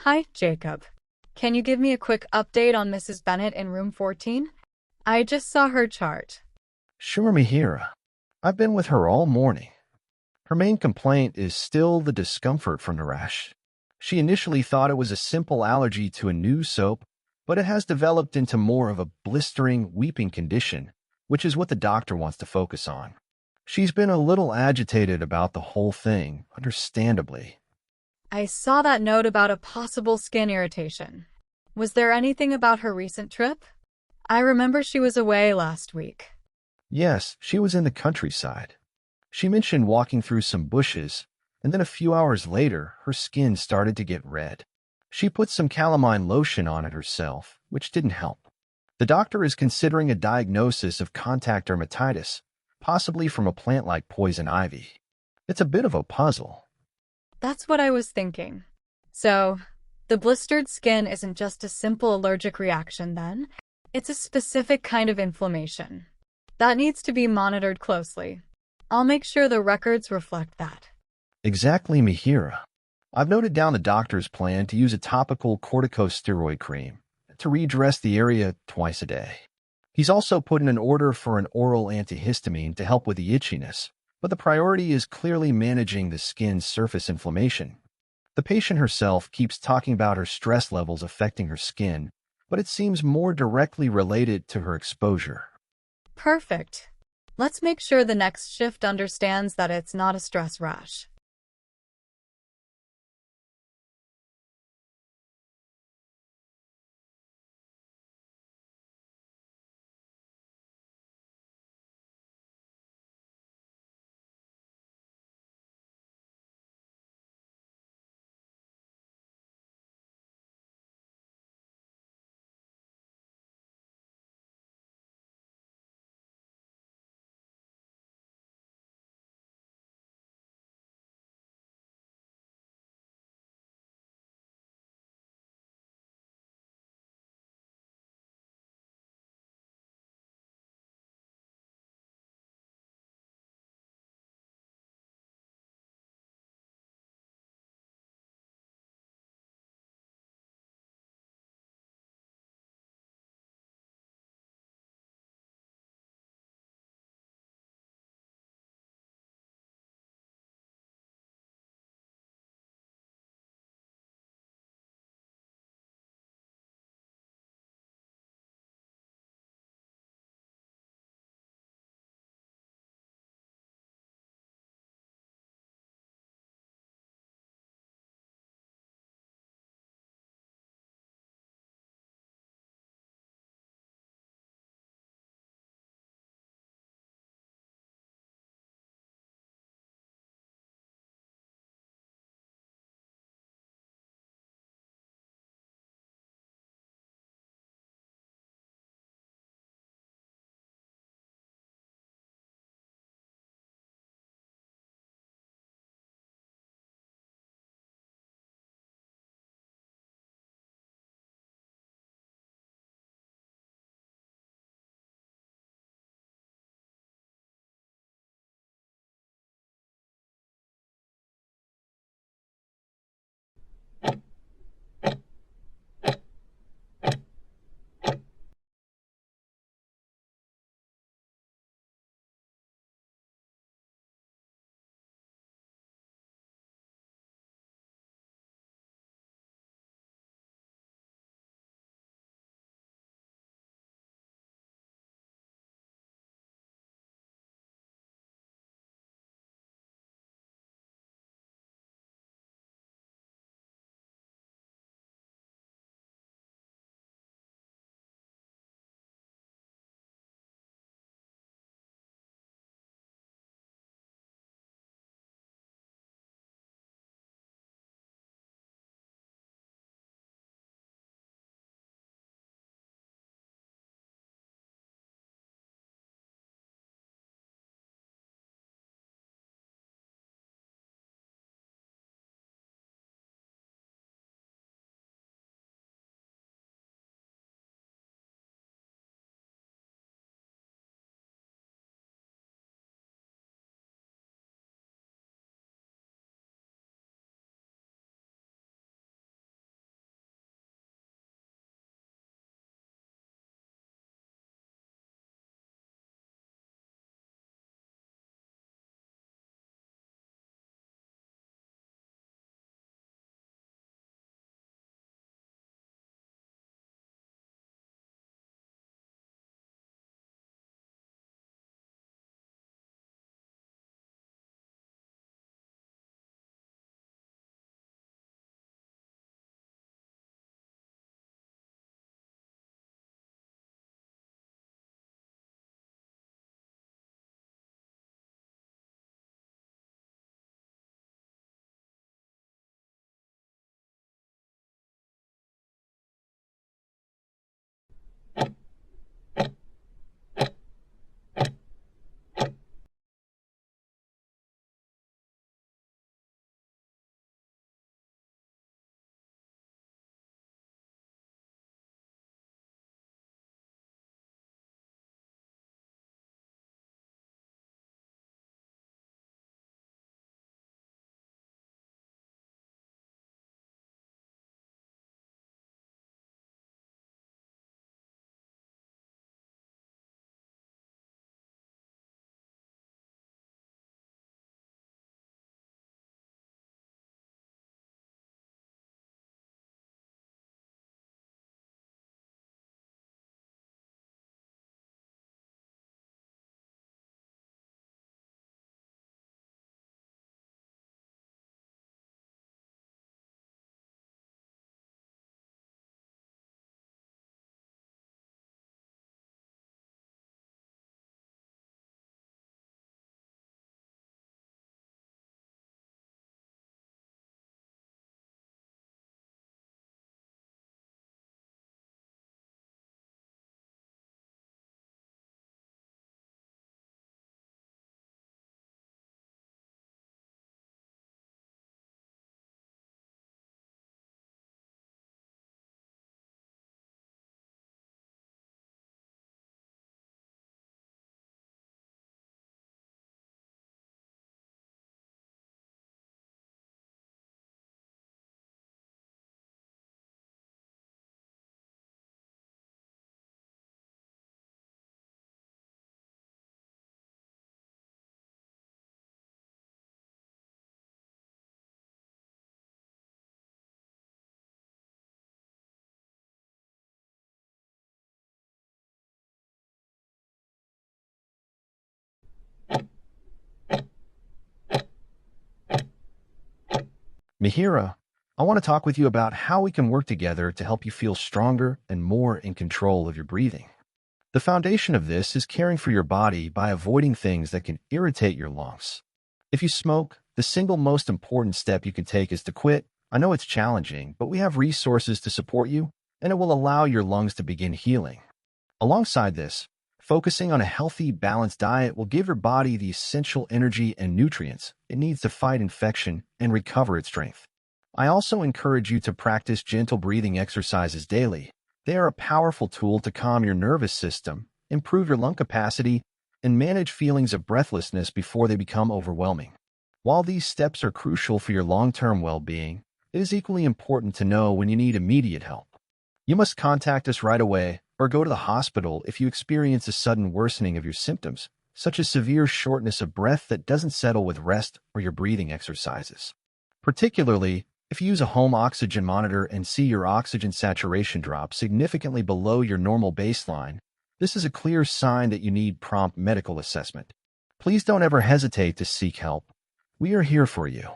Hi, Jacob. Can you give me a quick update on Mrs. Bennett in room 14? I just saw her chart. Sure, Mihira. I've been with her all morning. Her main complaint is still the discomfort from the rash. She initially thought it was a simple allergy to a new soap, but it has developed into more of a blistering, weeping condition, which is what the doctor wants to focus on. She's been a little agitated about the whole thing, understandably. I saw that note about a possible skin irritation. Was there anything about her recent trip? I remember she was away last week. Yes, she was in the countryside. She mentioned walking through some bushes, and then a few hours later, her skin started to get red. She put some calamine lotion on it herself, which didn't help. The doctor is considering a diagnosis of contact dermatitis, possibly from a plant like poison ivy. It's a bit of a puzzle. That's what I was thinking. So, the blistered skin isn't just a simple allergic reaction then? It's a specific kind of inflammation. That needs to be monitored closely. I'll make sure the records reflect that. Exactly, Mihira. I've noted down the doctor's plan to use a topical corticosteroid cream to redress the area twice a day. He's also put in an order for an oral antihistamine to help with the itchiness, but the priority is clearly managing the skin's surface inflammation. The patient herself keeps talking about her stress levels affecting her skin, but it seems more directly related to her exposure. Perfect. Let's make sure the next shift understands that it's not a stress rash. Mihira, I want to talk with you about how we can work together to help you feel stronger and more in control of your breathing. The foundation of this is caring for your body by avoiding things that can irritate your lungs. If you smoke, the single most important step you can take is to quit. I know it's challenging, but we have resources to support you, and it will allow your lungs to begin healing. Alongside this, focusing on a healthy, balanced diet will give your body the essential energy and nutrients it needs to fight infection and recover its strength. I also encourage you to practice gentle breathing exercises daily. They are a powerful tool to calm your nervous system, improve your lung capacity, and manage feelings of breathlessness before they become overwhelming. While these steps are crucial for your long-term well-being, it is equally important to know when you need immediate help. You must contact us right away or go to the hospital if you experience a sudden worsening of your symptoms, such as severe shortness of breath that doesn't settle with rest or your breathing exercises. Particularly, if you use a home oxygen monitor and see your oxygen saturation drop significantly below your normal baseline, this is a clear sign that you need prompt medical assessment. Please don't ever hesitate to seek help. We are here for you.